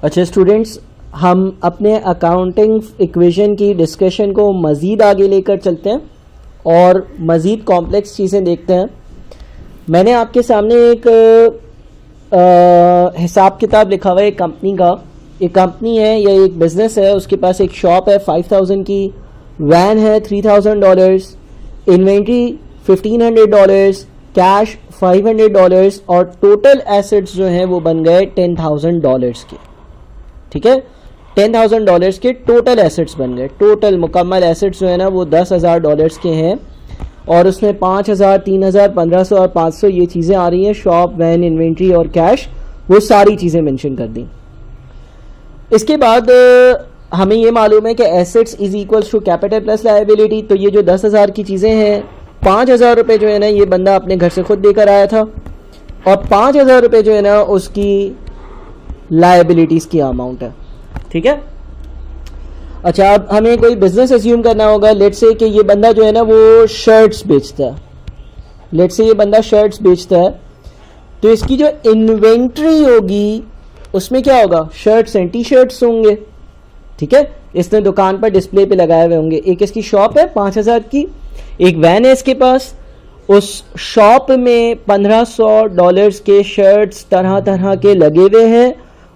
अच्छा स्टूडेंट्स, हम अपने अकाउंटिंग इक्वेशन की डिस्कशन को मज़ीद आगे लेकर चलते हैं और मज़ीद कॉम्प्लेक्स चीज़ें देखते हैं। मैंने आपके सामने एक हिसाब किताब लिखा हुआ है एक कंपनी का। एक कंपनी है या एक बिज़नेस है, उसके पास एक शॉप है 5000 की, वैन है $3000, इन्वेंट्री $1500, कैश $500 और टोटल एसेट्स जो हैं वो बन गए $10,000 के। ठीक है, $10,000 के टोटल एसेट्स बन गए। टोटल मुकम्मल एसेट्स जो है ना वो $10,000 के हैं और उसमें 5000, 3000, 1500 और 500 ये चीज़ें आ रही हैं। शॉप, वैन, इन्वेंट्री और कैश, वो सारी चीज़ें मेंशन कर दी। इसके बाद हमें ये मालूम है कि assets is equals to capital plus liability. तो ये जो 10,000 की चीज़ें हैं, 5,000 रुपये जो है ना ये बंदा अपने घर से खुद देकर आया था और 5,000 रुपये जो है ना उसकी लायबिलिटीज़ की अमाउंट है। ठीक है, अच्छा अब हमें कोई बिजनेस एज्यूम करना होगा। लेट्स से कि ये बंदा जो है ना वो शर्ट्स बेचता है। लेट्स से ये बंदा शर्ट्स बेचता है, तो इसकी जो इन्वेंट्री होगी उसमें क्या होगा, शर्ट्स एंड टी शर्ट्स होंगे। ठीक है, इसने दुकान पर डिस्प्ले पे लगाए हुए होंगे। एक इसकी शॉप है 5,000 की, एक वैन है इसके पास। उस शॉप में $1500 के शर्ट्स तरह तरह के लगे हुए हैं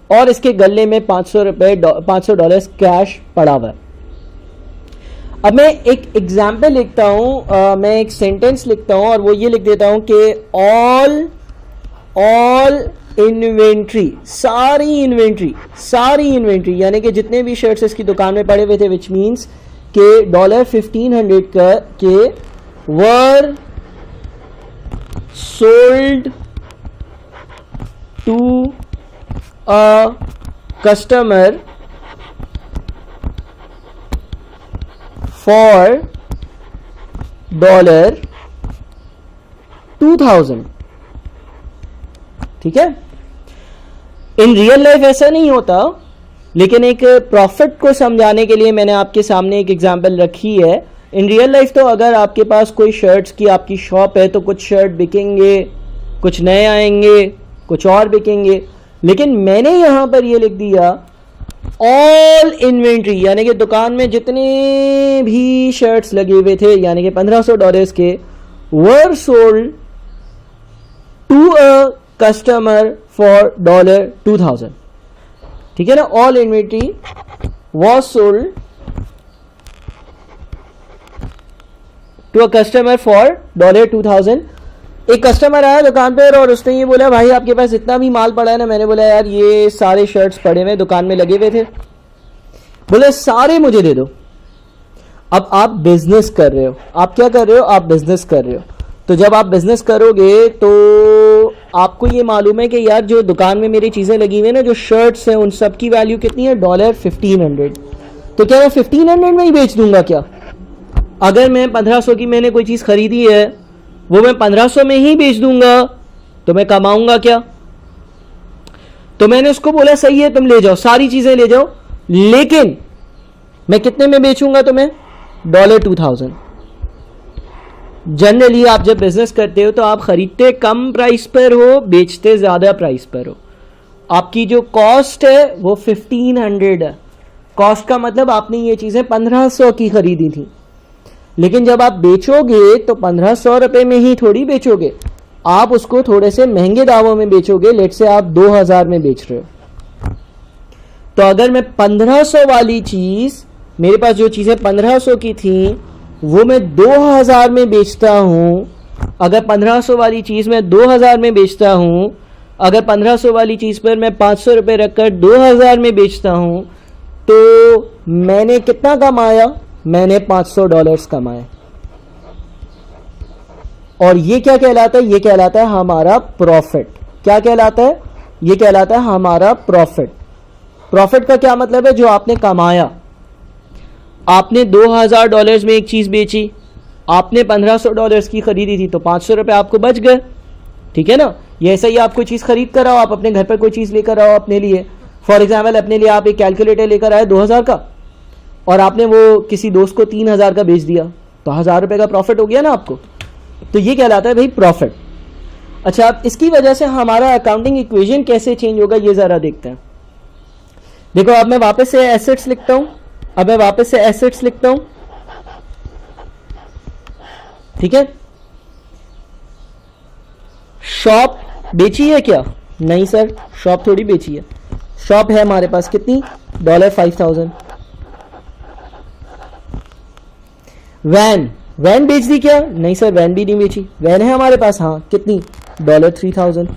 और इसके गले में $500 कैश पड़ा हुआ है। अब मैं एक एग्जाम्पल लिखता हूं, मैं एक सेंटेंस लिखता हूं और वो ये लिख देता हूं कि ऑल इन्वेंट्री, सारी इन्वेंट्री यानी कि जितने भी शर्ट्स इसकी दुकान में पड़े हुए थे, विच मीन्स के $1500 के were sold to a customer for $2,000। ठीक है, इन रियल लाइफ ऐसा नहीं होता, लेकिन एक प्रॉफिट को समझाने के लिए मैंने आपके सामने एक एग्जांपल रखी है। इन रियल लाइफ तो अगर आपके पास कोई शर्ट्स की आपकी शॉप है तो कुछ शर्ट बिकेंगे, कुछ नए आएंगे, कुछ और बिकेंगे। लेकिन मैंने यहां पर ये लिख दिया ऑल इन्वेंट्री, यानी कि दुकान में जितने भी शर्ट्स लगे हुए थे यानी कि $1500 के, were sold to a customer for $2,000। ठीक है ना, all inventory was sold to a customer for $2,000। एक कस्टमर आया दुकान पर और उसने ये बोला, भाई आपके पास इतना भी माल पड़ा है ना। मैंने बोला यार ये सारे शर्ट्स पड़े हुए दुकान में लगे हुए थे। बोले सारे मुझे दे दो। अब आप बिजनेस कर रहे हो, आप क्या कर रहे हो, आप बिजनेस कर रहे हो। तो जब आप बिजनेस करोगे तो आपको ये मालूम है कि यार जो दुकान में मेरी चीजें लगी हुई है ना, जो शर्ट्स हैं, उन सब की वैल्यू कितनी है, $1500। तो क्या मैं 1500 में ही बेच दूंगा क्या? अगर मैं 1500 की मैंने कोई चीज खरीदी है वो मैं 1500 में ही बेच दूंगा तो मैं कमाऊंगा क्या? तो मैंने उसको बोला सही है तुम ले जाओ, सारी चीजें ले जाओ, लेकिन मैं कितने में बेचूंगा तुम्हें, $2,000। जनरली आप जब बिजनेस करते हो तो आप खरीदते कम प्राइस पर हो, बेचते ज्यादा प्राइस पर हो। आपकी जो कॉस्ट है वो 1500 है। कॉस्ट का मतलब आपने ये चीजें 1500 की खरीदी थी, लेकिन जब आप बेचोगे तो 1500 रुपए में ही थोड़ी बेचोगे, आप उसको थोड़े से महंगे दामों में बेचोगे। लेट से आप 2000 में बेच रहे हो, तो अगर मैं 1500 वाली चीज, मेरे पास जो चीजें 1500 की थी वो मैं 2000 में बेचता हूं, अगर 1500 वाली चीज मैं 2000 में बेचता हूं, अगर 1500 वाली चीज पर मैं 500 रुपए रखकर 2000 में बेचता हूं, तो मैंने कितना कमाया, मैंने $500 कमाए। और ये क्या कहलाता है, ये कहलाता है हमारा प्रॉफिट। क्या कहलाता है, ये कहलाता है हमारा प्रॉफिट। प्रॉफिट का क्या मतलब है, जो आपने कमाया। आपने $2000 में एक चीज बेची, आपने $1500 की खरीदी थी, तो 500 रुपए आपको बच गए। ठीक है ना, ये ऐसा ही आप कोई चीज खरीद कर आओ, आप अपने घर पर कोई चीज लेकर आओ अपने लिए। फॉर एग्जाम्पल अपने लिए आप एक कैलकुलेटर लेकर आए 2000 का और आपने वो किसी दोस्त को 3000 का बेच दिया, तो 1000 रुपए का प्रॉफिट हो गया ना आपको। तो ये कहलाता है भाई प्रॉफिट। अच्छा, अब इसकी वजह से हमारा अकाउंटिंग इक्वेशन कैसे चेंज होगा ये जरा देखते हैं। देखो अब मैं वापस से एसेट्स लिखता हूं, ठीक है। शॉप बेची है क्या? नहीं सर, शॉप थोड़ी बेची है। शॉप है हमारे पास कितनी? $5,000। वैन बेच दी क्या? नहीं सर, वैन भी नहीं बेची। वैन है हमारे पास, हाँ, कितनी? $3,000।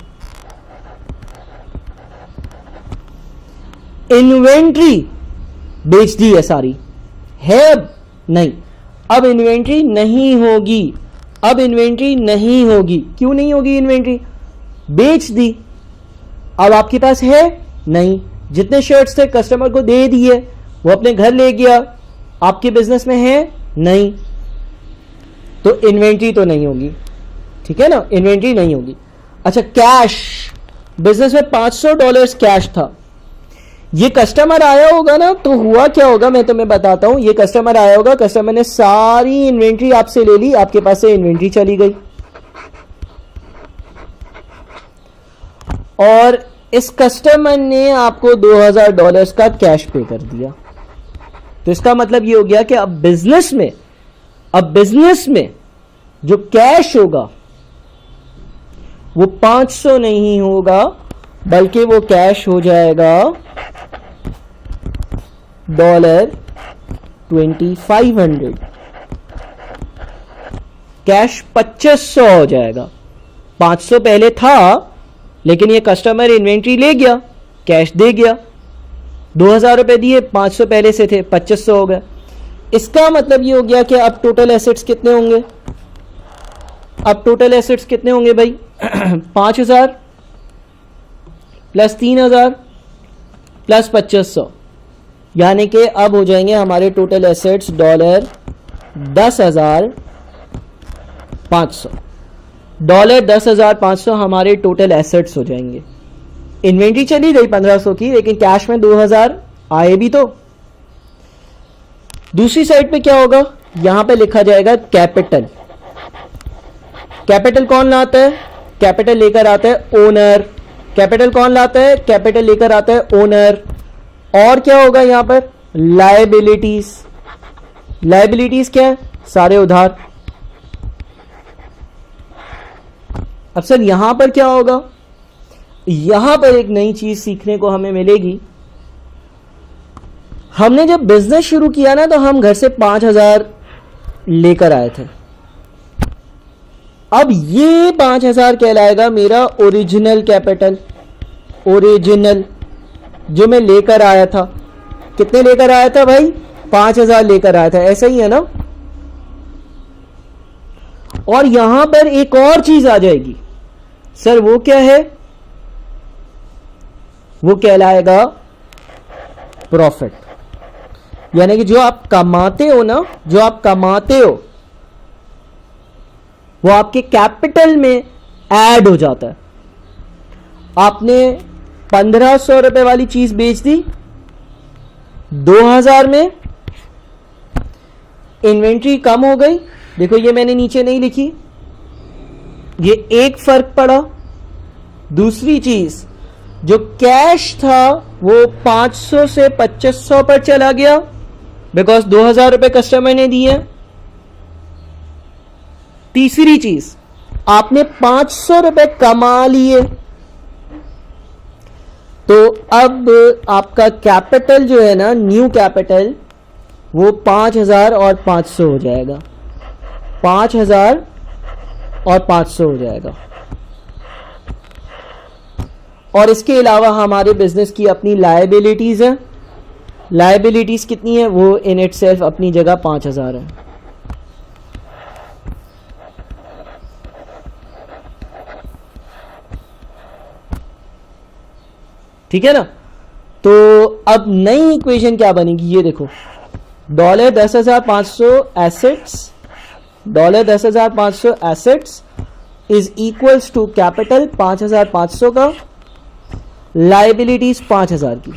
इन्वेंट्री बेच दी है सारी, है अब? नहीं, अब इन्वेंट्री नहीं होगी, क्यों नहीं होगी? इन्वेंट्री बेच दी, अब आपके पास है नहीं। जितने शर्ट्स थे कस्टमर को दे दिए, वो अपने घर ले गया, आपके बिजनेस में है नहीं, तो इन्वेंट्री तो नहीं होगी, ठीक है ना, इन्वेंट्री नहीं होगी। अच्छा, कैश, बिजनेस में $500 कैश था। ये कस्टमर आया होगा ना, तो हुआ क्या होगा मैं तुम्हें बताता हूं। ये कस्टमर आया होगा, कस्टमर ने सारी इन्वेंट्री आपसे ले ली, आपके पास से इन्वेंट्री चली गई, और इस कस्टमर ने आपको $2,000 का कैश पे कर दिया। तो इसका मतलब ये हो गया कि अब बिजनेस में जो कैश होगा वो 500 नहीं होगा, बल्कि वो कैश हो जाएगा $2,500। कैश 2500 हो जाएगा। 500 पहले था, लेकिन ये कस्टमर इन्वेंट्री ले गया, कैश दे गया, $2,000 दिए, 500 पहले से थे, 2500 हो गए। इसका मतलब ये हो गया कि अब टोटल एसेट्स कितने होंगे? भाई 5,000 प्लस 3,000 प्लस 2500, यानी कि अब हो जाएंगे हमारे टोटल एसेट्स $10,500। $10,500 हमारे टोटल एसेट्स हो जाएंगे। इन्वेंट्री चली गई 1500 की, लेकिन कैश में 2,000 आए भी तो। दूसरी साइड पे क्या होगा? यहां पे लिखा जाएगा कैपिटल। कैपिटल कौन लाता है? कैपिटल लेकर आता है ओनर। कैपिटल कौन लाता है? कैपिटल लेकर आता है ओनर। और क्या होगा यहां पर? लायबिलिटीज। लायबिलिटीज क्या है? सारे उधार। अब सर यहां पर क्या होगा? यहां पर एक नई चीज सीखने को हमें मिलेगी। हमने जब बिजनेस शुरू किया ना, तो हम घर से 5,000 लेकर आए थे। अब ये 5,000 कहलाएगा मेरा ओरिजिनल कैपिटल। ओरिजिनल जो मैं लेकर आया था। कितने लेकर आया था भाई? 5,000 लेकर आया था, ऐसा ही है ना। और यहां पर एक और चीज आ जाएगी सर, वो क्या है? वो कहलाएगा प्रॉफिट। यानी कि जो आप कमाते हो ना, वो आपके कैपिटल में ऐड हो जाता है। आपने 1,500 रुपए वाली चीज बेच दी 2,000 में, इन्वेंट्री कम हो गई। देखो ये मैंने नीचे नहीं लिखी, ये एक फर्क पड़ा। दूसरी चीज, जो कैश था वो 500 से 2500 पर चला गया, बिकॉज 2,000 रुपए कस्टमर ने दिए। तीसरी चीज, आपने 500 रुपए कमा लिए, तो अब आपका कैपिटल जो है ना, न्यू कैपिटल, वो 5,000 और 500 हो जाएगा। 5,000 और 500 हो जाएगा। और इसके अलावा हमारे बिजनेस की अपनी लायबिलिटीज है। लायबिलिटीज कितनी है? वो इन इटसेल्फ अपनी जगह 5,000 है। ठीक है ना। तो अब नई इक्वेशन क्या बनेगी, ये देखो। $10,500 assets, $10,500 assets is equals to capital 5,500 का, लाइबिलिटीज 5,000 की।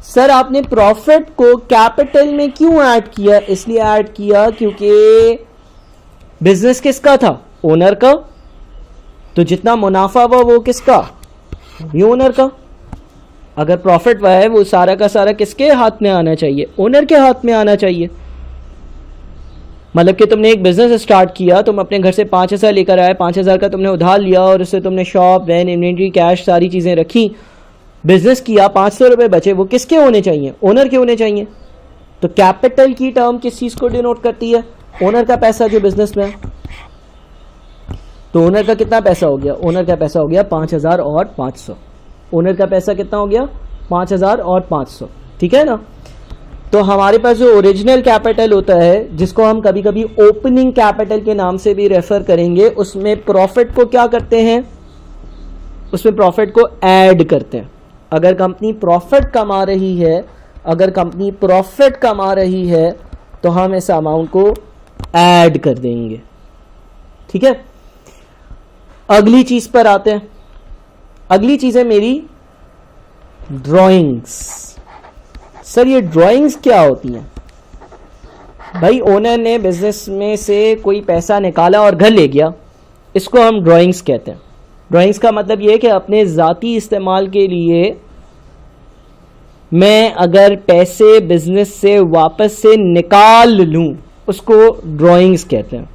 सर आपने प्रॉफिट को कैपिटल में क्यों ऐड किया? इसलिए ऐड किया क्योंकि बिजनेस किसका था? ओनर का। तो जितना मुनाफा हुआ वो किसका? ये ओनर का। अगर प्रॉफिट हुआ है वो सारा का सारा किसके हाथ में आना चाहिए? ओनर के हाथ में आना चाहिए। मतलब कि तुमने एक बिजनेस स्टार्ट किया, तुम अपने घर से 5,000 लेकर आए, 5,000 का तुमने उधार लिया और उससे तुमने शॉप, वैन, इन्वेंट्री, कैश सारी चीज़ें रखी, बिजनेस किया, 500 रुपये बचे, वो किसके होने चाहिए? ओनर के होने चाहिए। तो कैपिटल की टर्म किस चीज़ को डिनोट करती है? ओनर का पैसा जो बिजनेस में है। तो ओनर का कितना पैसा हो गया? ओनर का पैसा हो गया 5,000 और 500। ओनर का पैसा कितना हो गया? 5,000 और 500, ठीक है ना। तो हमारे पास जो ओरिजिनल कैपिटल होता है, जिसको हम कभी कभी ओपनिंग कैपिटल के नाम से भी रेफर करेंगे, उसमें प्रॉफिट को क्या करते हैं? उसमें प्रॉफिट को ऐड करते हैं। अगर कंपनी प्रॉफिट कमा रही है, अगर कंपनी प्रॉफिट कमा रही है तो हम इस अमाउंट को ऐड कर देंगे, ठीक है। अगली चीज पर आते हैं। अगली चीज है मेरी ड्राइंग्स। सर ये ड्राइंग्स क्या होती हैं? भाई ओनर ने बिजनेस में से कोई पैसा निकाला और घर ले गया, इसको हम ड्राइंग्स कहते हैं। ड्राइंग्स का मतलब ये है कि अपने ज़ाती इस्तेमाल के लिए मैं अगर पैसे बिजनेस से वापस से निकाल लूं, उसको ड्राइंग्स कहते हैं।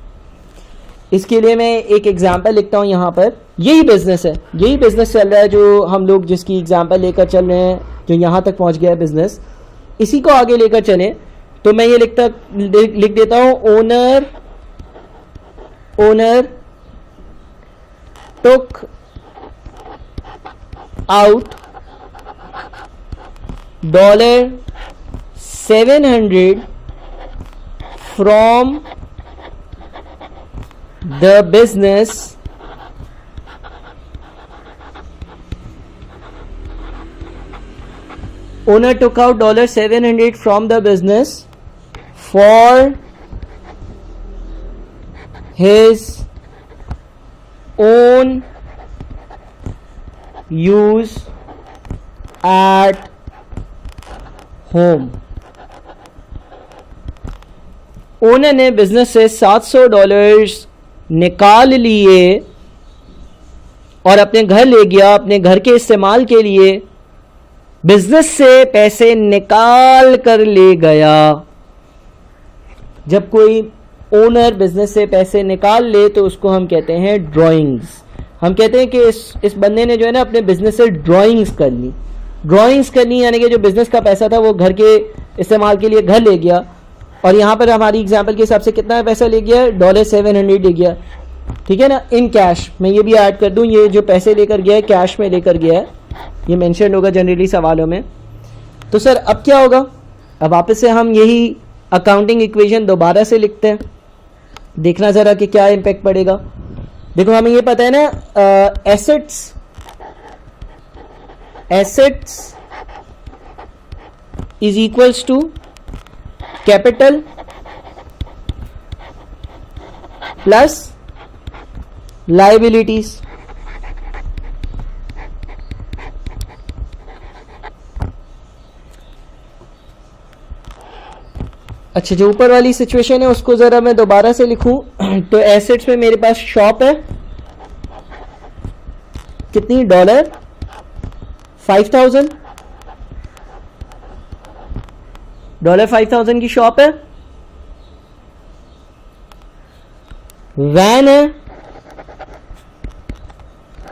इसके लिए मैं एक एग्जांपल लिखता हूं यहाँ पर। यही बिजनेस है, यही बिजनेस चल रहा है जो हम लोग जिसकी एग्जांपल लेकर चल रहे हैं, जो यहाँ तक पहुँच गया है बिजनेस, इसी को आगे लेकर चले। तो मैं ये लिख देता हूं, owner took out $700 from the business owner took out $700 from the business for his own use at home। Owner ने बिजनेस से $700 निकाल लिए और अपने घर ले गया, अपने घर के इस्तेमाल के लिए। बिजनेस से पैसे निकाल कर ले गया। जब कोई ओनर बिजनेस से पैसे निकाल ले तो उसको हम कहते हैं ड्राइंग्स। हम कहते हैं कि इस बंदे ने जो है ना अपने बिजनेस से ड्राइंग्स कर ली। ड्राइंग्स करनी यानी कि जो बिजनेस का पैसा था वो घर के इस्तेमाल के लिए घर ले गया, और यहाँ पर हमारी एग्जांपल के हिसाब से कितना पैसा ले गया? $700 ले गया, ठीक है ना, इन कैश। मैं ये भी ऐड कर दूं, ये जो पैसे लेकर गया है कैश में लेकर गया है, ये मेंशन होगा जनरली सवालों में। तो सर अब क्या होगा? अब वापस से हम यही अकाउंटिंग इक्वेशन दोबारा से लिखते हैं, देखना जरा कि क्या इम्पैक्ट पड़ेगा। देखो हमें ये पता है ना, assets is equals to capital plus liabilities. अच्छा, जो ऊपर वाली सिचुएशन है उसको जरा मैं दोबारा से लिखूं तो एसेट्स में मेरे पास शॉप है, कितनी? $5,000 $5,000 की शॉप है। वैन है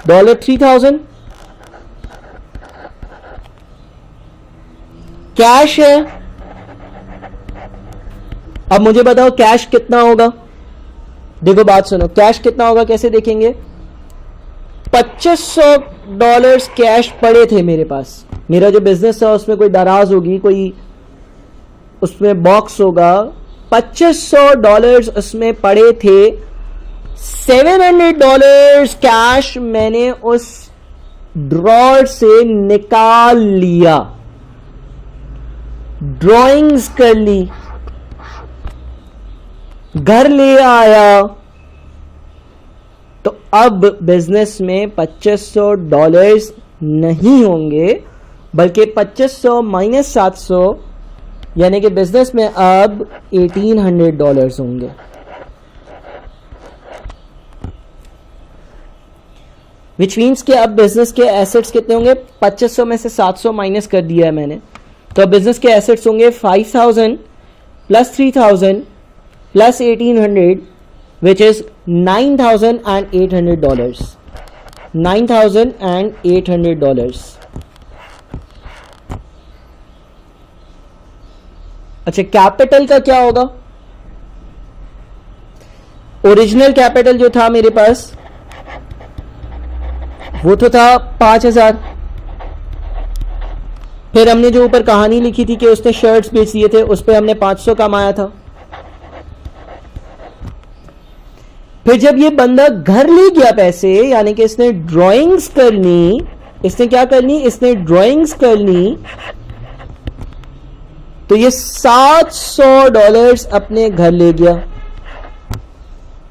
$3,000। कैश है, अब मुझे बताओ कैश कितना होगा? देखो बात सुनो, कैश कितना होगा कैसे देखेंगे? $2,500 कैश पड़े थे मेरे पास। मेरा जो बिजनेस था उसमें कोई दराज होगी, कोई उसमें बॉक्स होगा, $2,500 उसमें पड़े थे। $700 कैश मैंने उस ड्रॉर से निकाल लिया, ड्राइंग्स कर ली, घर ले आया। तो अब बिजनेस में $2,500 नहीं होंगे, बल्कि 2500 माइनस 700 यानी कि बिजनेस में अब $1,800 होंगे। विच मीन्स कि अब बिजनेस के एसेट्स कितने होंगे, 2500 में से 700 माइनस कर दिया है मैंने, तो अब बिजनेस के एसेट्स होंगे 5000 प्लस 3000 प्लस 1800 विच इज $9,800, $9,800। अच्छा, कैपिटल का क्या होगा? ओरिजिनल कैपिटल जो था मेरे पास वो तो था 5000। फिर हमने जो ऊपर कहानी लिखी थी कि उसने शर्ट्स बेच दिए थे, उस पर हमने 500 कमाया था। फिर जब ये बंदा घर ले गया पैसे, यानी कि इसने ड्राइंग्स कर ली, इसने क्या करनी, इसने ड्राइंग्स कर ली, तो ये $700 अपने घर ले गया।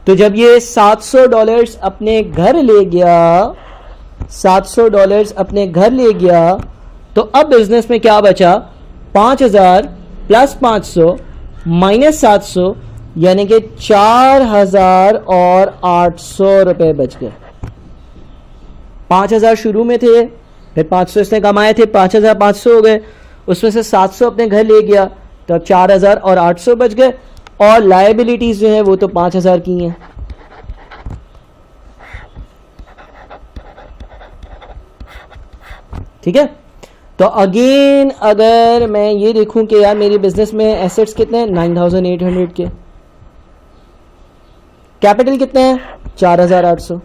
तो जब ये $700 अपने घर ले गया, $700 अपने घर ले गया, तो अब बिजनेस में क्या बचा, 5000 प्लस 500 माइनस 700, यानी कि 4800 रुपए बच गए। 5000 शुरू में थे, फिर 500 इसने कमाए थे, 5500 हो गए, उसमें से 700 अपने घर ले गया, तो अब 4800 बच गए, और लायबिलिटीज जो है वो तो 5000 की हैं। ठीक है, तो अगेन अगर मैं ये देखूं कि यार मेरी बिजनेस में एसेट्स कितने हैं, 9800 के, कैपिटल कितने हैं, 4800,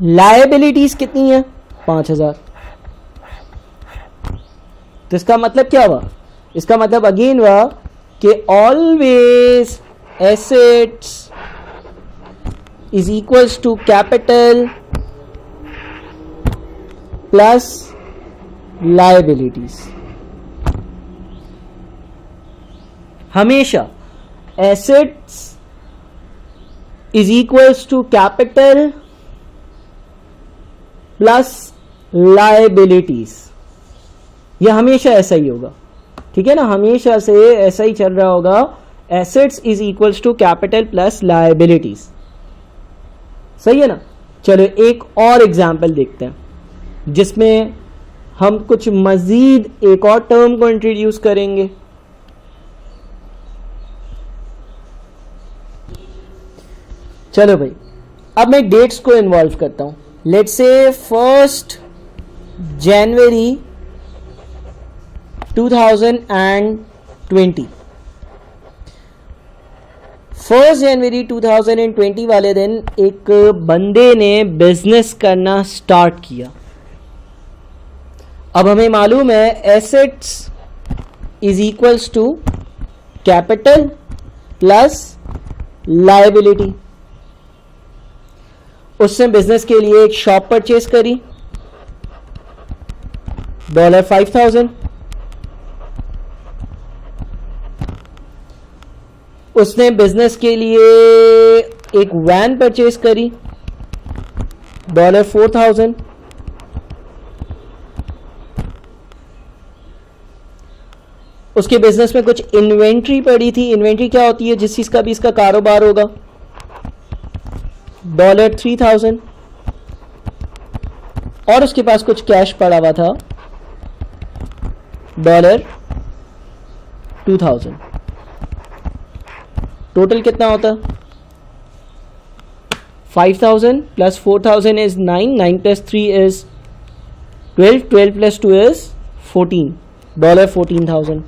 लायबिलिटीज कितनी है, 5000। तो इसका मतलब क्या हुआ, इसका मतलब अगेन हुआ कि always assets is equals to capital plus liabilities. हमेशा assets is equals to capital plus liabilities, यह हमेशा ऐसा ही होगा। ठीक है ना, हमेशा से ऐसा ही चल रहा होगा, assets is equals to capital plus liabilities. सही है ना। चलो एक और एग्जाम्पल देखते हैं जिसमें हम कुछ मजीद एक और टर्म को इंट्रोड्यूस करेंगे। चलो भाई, अब मैं डेट्स को इन्वॉल्व करता हूं। लेट्स से 1 जनवरी 2020, 1 जनवरी 2020 वाले दिन एक बंदे ने बिजनेस करना स्टार्ट किया। अब हमें मालूम है assets is equals to capital plus liability. उसने बिजनेस के लिए एक शॉप परचेज करी, $5000। उसने बिजनेस के लिए एक वैन परचेज करी, $4000। उसके बिजनेस में कुछ इन्वेंट्री पड़ी थी। इन्वेंट्री क्या होती है, जिस चीज का भी इसका कारोबार होगा, $3000। और उसके पास कुछ कैश पड़ा हुआ था, $2000। टोटल कितना होता, 5000 plus 4000 is 9, 9 plus 3 is 12, 12 plus 2 is 14, $14,000।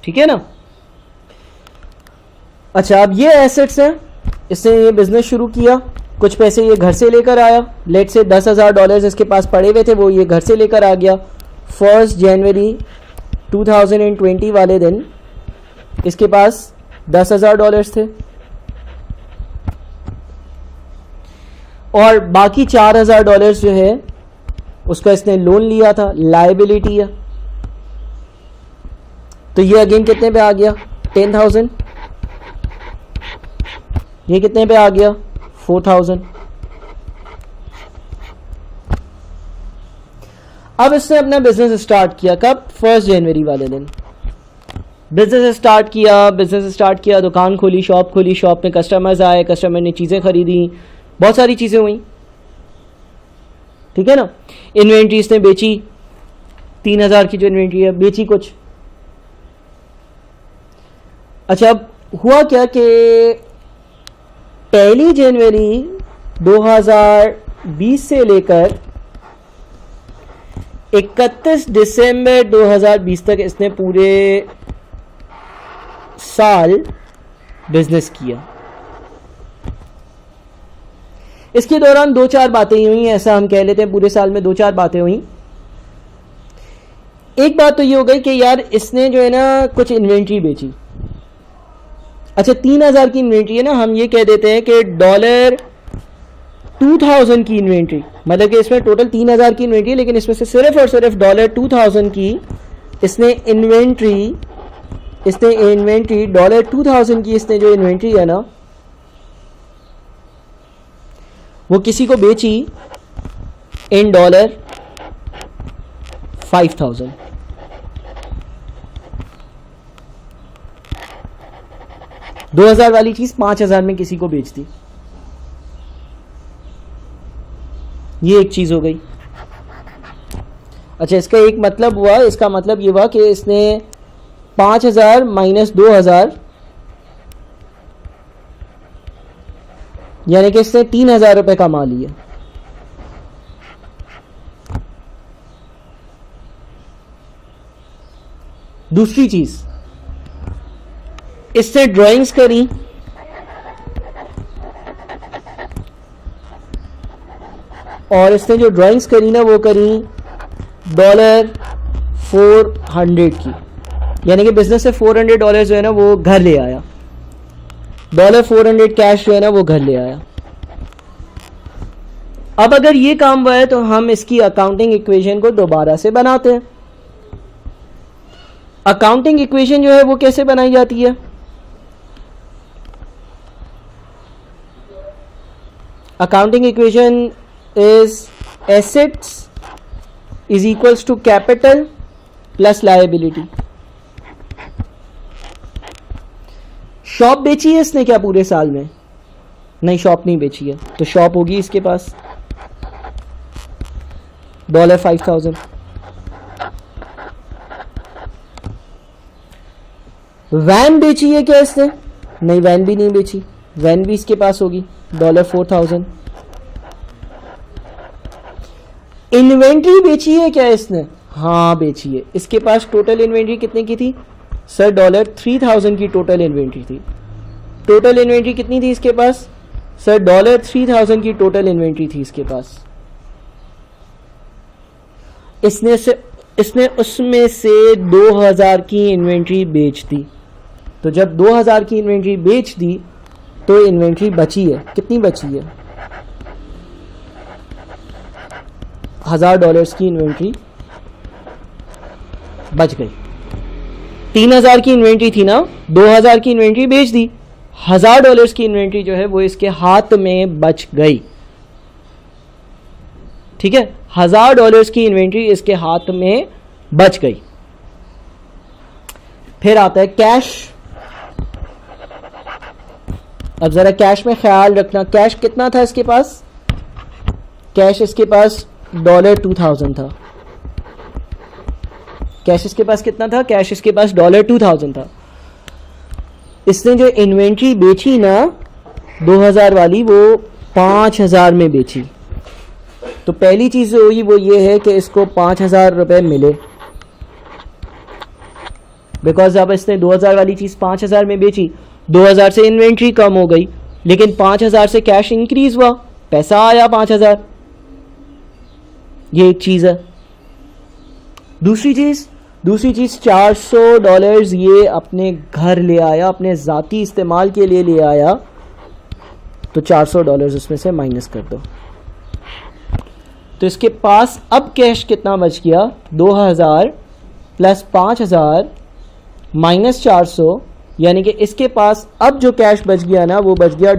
ठीक है ना। अच्छा, अब ये एसेट्स हैं, इसने ये बिजनेस शुरू किया, कुछ पैसे ये घर से लेकर आया। लेट से $10,000 इसके पास पड़े हुए थे, वो ये घर से लेकर आ गया। 1 जनवरी 2020 वाले दिन इसके पास $10,000 थे, और बाकी $4,000 जो है उसका इसने लोन लिया था, लायबिलिटी है। तो ये अगेन कितने पे आ गया, 10,000। ये कितने पे आ गया, 4,000। अब इसने अपना बिजनेस स्टार्ट किया कब, 1 जनवरी वाले दिन। बिजनेस स्टार्ट किया, दुकान खोली, शॉप में कस्टमर्स आए, कस्टमर ने चीज़ें खरीदी, बहुत सारी चीज़ें हुई, ठीक है ना। इन्वेंट्री इसने बेची, 3000 की जो इन्वेंट्री है बेची कुछ। अच्छा, अब हुआ क्या कि 1 जनवरी 2020 से लेकर 31 दिसंबर 2020 तक इसने पूरे साल बिजनेस किया। इसके दौरान 2-4 बातें हुई, ऐसा हम कह लेते हैं पूरे साल में 2-4 बातें हुई। एक बात तो ये हो गई कि यार इसने जो है ना कुछ इन्वेंट्री बेची। अच्छा, 3000 की इन्वेंट्री है ना, हम ये कह देते हैं कि $2000 की इन्वेंट्री, मतलब कि इसमें टोटल 3000 की इन्वेंट्री है, लेकिन इसमें से सिर्फ और सिर्फ $2000 की इसने इन्वेंट्री $2000 की इसने जो इन्वेंट्री है ना वो किसी को बेची इन $5000। $2000 वाली चीज 5000 में किसी को बेच दी। ये एक चीज हो गई। अच्छा, इसका एक मतलब हुआ, इसका मतलब ये हुआ कि इसने 5000 माइनस 2000 यानी कि इसने 3000 रुपए कमा लिए। दूसरी चीज, इसने ड्राइंग्स करी, और इसने जो ड्राइंग्स करी ना वो करी $400 की, यानी कि बिजनेस से $400 जो है ना वो घर ले आया। $400 कैश जो है ना वो घर ले आया। अब अगर ये काम हुआ है तो हम इसकी अकाउंटिंग इक्वेशन को दोबारा से बनाते हैं। अकाउंटिंग इक्वेशन जो है वो कैसे बनाई जाती है? Accounting equation is assets is equals to capital plus liability. Shop बेची है इसने क्या पूरे साल में? नहीं, शॉप नहीं बेची है, तो शॉप होगी इसके पास $5000। वैन बेची है क्या इसने? नहीं, वैन भी नहीं बेची, वैन भी इसके पास होगी $4000। इन्वेंट्री बेची है क्या इसने? हाँ बेची है। इसके पास टोटल इन्वेंट्री कितने की थी सर? $3000 की टोटल इन्वेंट्री थी। टोटल इन्वेंट्री कितनी थी इसके पास सर? $3000 की टोटल इन्वेंट्री थी इसके पास। इसने उसमें से 2000 की इन्वेंट्री बेच दी। तो जब 2000 की इन्वेंट्री बेच दी तो इन्वेंट्री बची है, कितनी बची है? $1000 की इन्वेंट्री बच गई। 3000 की इन्वेंट्री थी ना, 2000 की इन्वेंट्री बेच दी, $1000 की इन्वेंट्री जो है वो इसके हाथ में बच गई। ठीक है, $1000 की इन्वेंट्री इसके हाथ में बच गई। फिर आता है कैश। अब जरा कैश में ख्याल रखना, कैश कितना था इसके पास? कैश इसके पास $2000 था। कैश इसके पास कितना था? कैश इसके पास $2000 था। इसने जो इन्वेंट्री बेची ना 2000 वाली, वो 5000 में बेची। तो पहली चीज हुई वो ये है कि इसको 5000 रुपए मिले, बिकॉज अब इसने 2000 वाली चीज 5000 में बेची, 2000 से इन्वेंट्री कम हो गई, लेकिन 5000 से कैश इंक्रीज हुआ, पैसा आया 5000। ये एक चीज है। दूसरी चीज $400 ये अपने घर ले आया, अपने जाती इस्तेमाल के लिए ले आया, तो $400 उसमें से माइनस कर दो। तो इसके पास अब कैश कितना बच गया? 2000 प्लस 5000 माइनस 400, यानी कि इसके पास अब जो कैश बच गया ना वो बच गया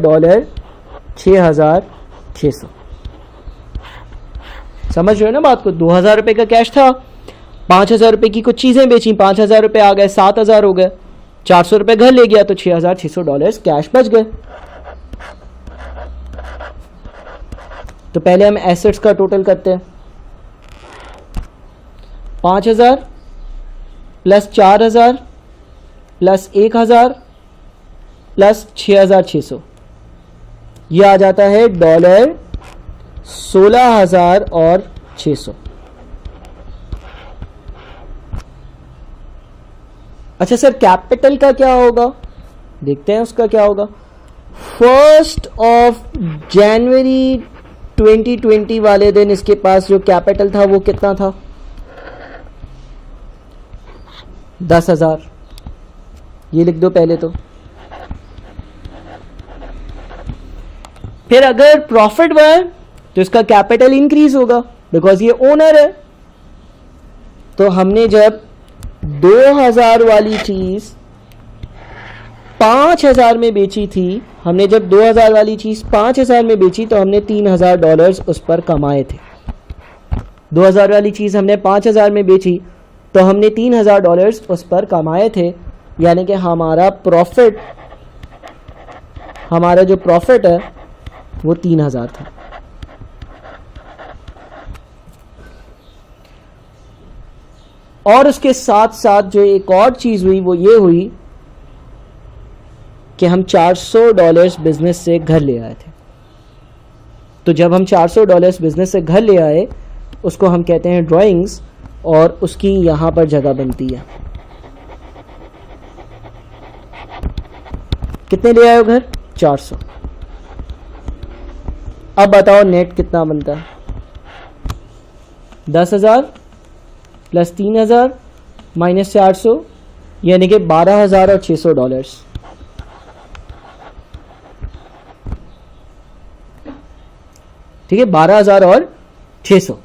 $6600। समझ रहे हो ना बात को? 2000 रुपए का कैश था, 5000 रुपए की कुछ चीजें बेची, 5000 रुपए आ गए, 7000 हो गए। ₹400 घर ले गया तो $6,600 कैश बच गए। तो पहले हम एसेट्स का टोटल करते हैं। 5,000 प्लस 4,000 प्लस 1,000 प्लस 6,600, यह आ जाता है $16,600। अच्छा सर, कैपिटल का क्या होगा? देखते हैं उसका क्या होगा। 1 जनवरी 2020 वाले दिन इसके पास जो कैपिटल था वो कितना था? 10,000। ये लिख दो पहले तो। फिर अगर प्रॉफिट हुआ तो इसका कैपिटल इंक्रीज होगा बिकॉज ये ओनर है। तो हमने जब 2,000 वाली चीज 5,000 में बेची थी, हमने जब 2,000 वाली चीज 5,000 में बेची तो हमने $3,000 उस पर कमाए थे। 2,000 वाली चीज हमने 5,000 में बेची तो हमने $3,000 उस पर कमाए थे, यानी कि हमारा जो प्रॉफिट है वो 3,000 था। और उसके साथ साथ जो एक और चीज हुई वो ये हुई कि हम $400 बिजनेस से घर ले आए थे। तो जब हम $400 बिजनेस से घर ले आए उसको हम कहते हैं ड्राइंग्स, और उसकी यहां पर जगह बनती है। कितने ले आए हो घर? 400। अब बताओ नेट कितना बनता है? 10,000 प्लस 3,000 माइनस 400, यानी कि $12,600। ठीक है, 12,600।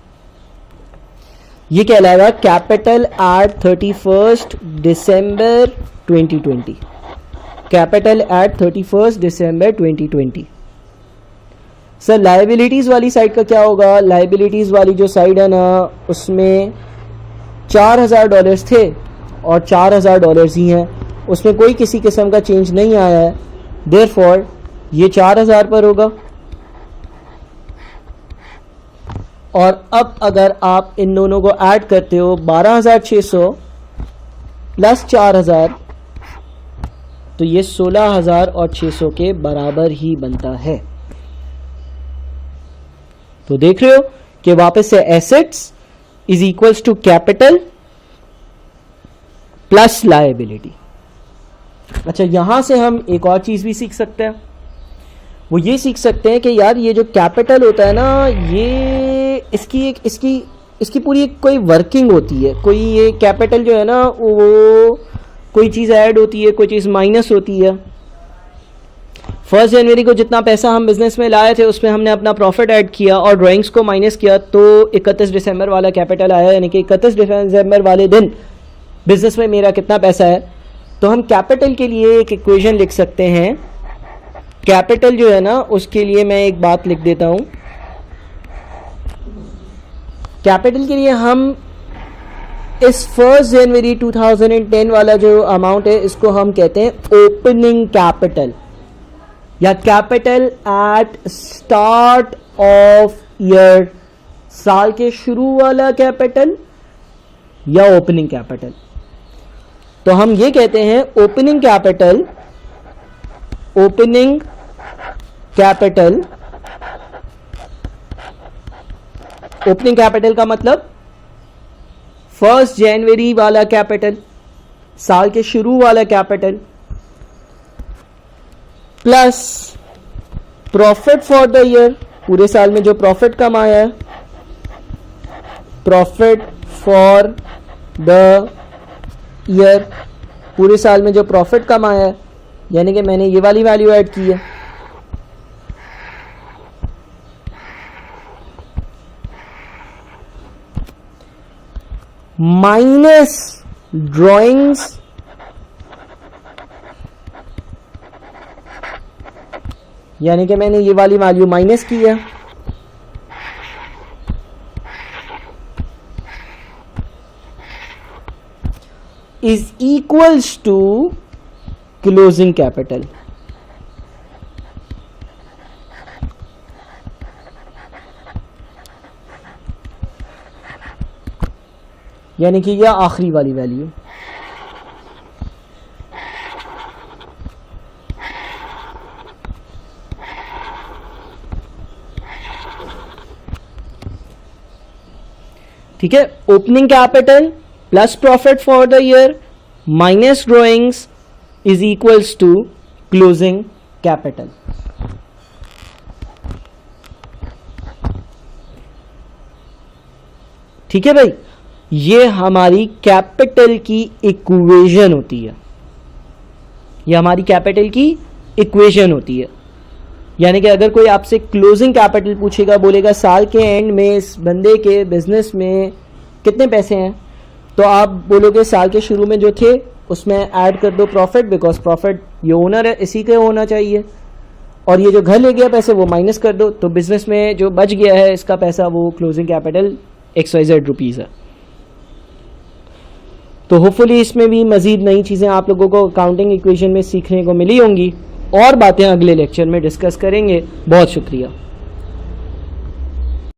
ये कहलाएगा कैपिटल एट 31 दिसंबर 2020। कैपिटल एट 31 दिसंबर 2020। सर लायबिलिटीज वाली साइड का क्या होगा? लायबिलिटीज वाली जो साइड है ना, उसमें $4,000 थे और $4,000 ही हैं, उसमें कोई किसी किस्म का चेंज नहीं आया है। देयरफॉर ये 4,000 पर होगा। और अब अगर आप इन दोनों को ऐड करते हो 12,600 प्लस 4,000 तो ये 16,600 के बराबर ही बनता है। तो देख रहे हो कि वापस से assets is equals to capital plus liability. अच्छा, यहां से हम एक और चीज भी सीख सकते हैं। वो ये सीख सकते हैं कि यार ये जो कैपिटल होता है ना, ये इसकी पूरी एक कोई वर्किंग होती है। कोई ये कैपिटल जो है ना, वो कोई चीज़ ऐड होती है, कोई चीज़ माइनस होती है। 1 जनवरी को जितना पैसा हम बिजनेस में लाए थे उसमें हमने अपना प्रॉफिट ऐड किया और ड्राइंग्स को माइनस किया तो 31 दिसंबर वाला कैपिटल आया, यानी कि 31 दिसंबर वाले दिन बिजनेस में मेरा कितना पैसा है। तो हम कैपिटल के लिए एक इक्वेशन लिख सकते हैं। कैपिटल जो है ना, उसके लिए मैं एक बात लिख देता हूं। कैपिटल के लिए हम इस 1 जनवरी 2010 वाला जो अमाउंट है इसको हम कहते हैं ओपनिंग कैपिटल या capital eight start of year. साल के शुरू वाला कैपिटल या ओपनिंग कैपिटल। तो हम ये कहते हैं ओपनिंग कैपिटल ओपनिंग कैपिटल का मतलब 1 जनवरी वाला कैपिटल, साल के शुरू वाला capital, plus profit for the year, पूरे साल में जो प्रॉफिट कमाया है, प्रॉफिट फॉर द ईयर, पूरे साल में जो प्रॉफिट कमाया है, यानी कि मैंने ये वाली वैल्यू ऐड की है। माइनस ड्राइंग्स यानी कि मैंने ये वाली वैल्यू माइनस की है, is equals to closing capital. यानी कि यह आखिरी वाली वैल्यू। ठीक है, opening capital plus profit for the year minus drawings is equals to closing capital. ठीक है भाई, ये हमारी कैपिटल की इक्वेशन होती है, ये हमारी कैपिटल की इक्वेशन होती है। यानी कि अगर कोई आपसे क्लोजिंग कैपिटल पूछेगा, बोलेगा साल के एंड में इस बंदे के बिजनेस में कितने पैसे हैं, तो आप बोलोगे साल के शुरू में जो थे उसमें ऐड कर दो प्रॉफिट, बिकॉज प्रॉफिट ये ओनर है इसी के होना चाहिए, और ये जो घर ले गया पैसे वो माइनस कर दो, तो बिजनेस में जो बच गया है इसका पैसा वो क्लोजिंग कैपिटल XYZ रुपीज़ है। तो होपफुली इसमें भी मज़ीद नई चीज़ें आप लोगों को अकाउंटिंग इक्वेशन में सीखने को मिली होंगी, और बातें अगले लेक्चर में डिस्कस करेंगे। बहुत शुक्रिया।